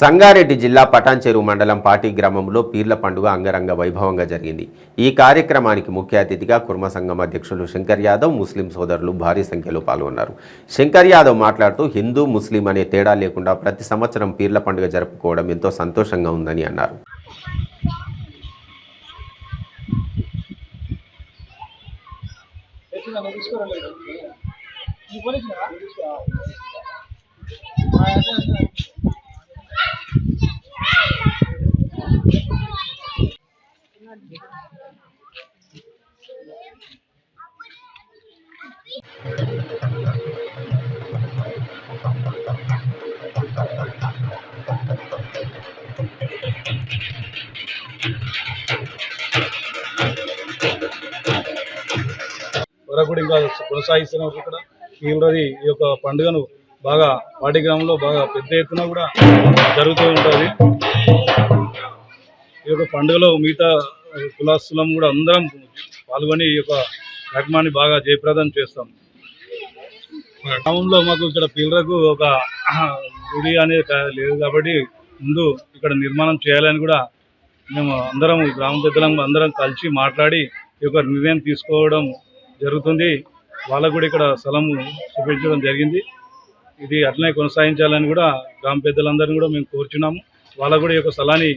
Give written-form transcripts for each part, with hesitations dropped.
సంగారెడ్డి జిల్లా పటాన్చెరు మండలం పాటి గ్రామంలో పీర్ల పండుగ అంగరంగ వైభవంగా జరిగింది. ఈ కార్యక్రమానికి ముఖ్య అతిథిగా కుర్మ సంఘం అధ్యక్షులు శంకర్ యాదవ్, ముస్లిం సోదరులు భారీ సంఖ్యలో పాల్గొన్నారు. శంకర్ యాదవ్ మాట్లాడుతూ హిందూ ముస్లిం అనే తేడా లేకుండా ప్రతి సంవత్సరం పీర్ల పండుగ జరుపుకోవడం ఎంతో సంతోషంగా ఉందని అన్నారు. వరకు ఇంకా కొనసాగిస్తున్నారు. ఇక్కడ ఈ యొక్క పండుగను బాగా పాటి గ్రామంలో బాగా పెద్ద ఎత్తున కూడా జరుగుతూ ఉంటుంది. ఈ యొక్క పండుగలో మిగతా కులాస్తులం కూడా అందరం పాల్గొని ఈ యొక్క కార్యక్రమాన్ని బాగా జయప్రదం చేస్తాం. గ్రామంలో మాకు ఇక్కడ పిల్లలకు ఒక గుడి అనేది లేదు కాబట్టి ముందు ఇక్కడ నిర్మాణం చేయాలని కూడా మేము అందరం గ్రామ పెద్దలం అందరం కలిసి మాట్లాడి ఈ యొక్క నిర్ణయం తీసుకోవడం జరుగుతుంది. వాళ్ళకు కూడా ఇక్కడ స్థలం చూపించడం జరిగింది. ఇది అట్లనే కొనసాగించాలని కూడా గ్రామ పెద్దలందరినీ కూడా మేము కోరుచున్నాము. వాళ్ళకు కూడా ఈ యొక్క స్థలాన్ని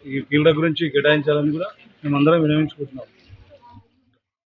ఈ ఫీల్డ్ గురించి కేటాయించాలని కూడా మేమందరం వినవించుకుంటున్నాం.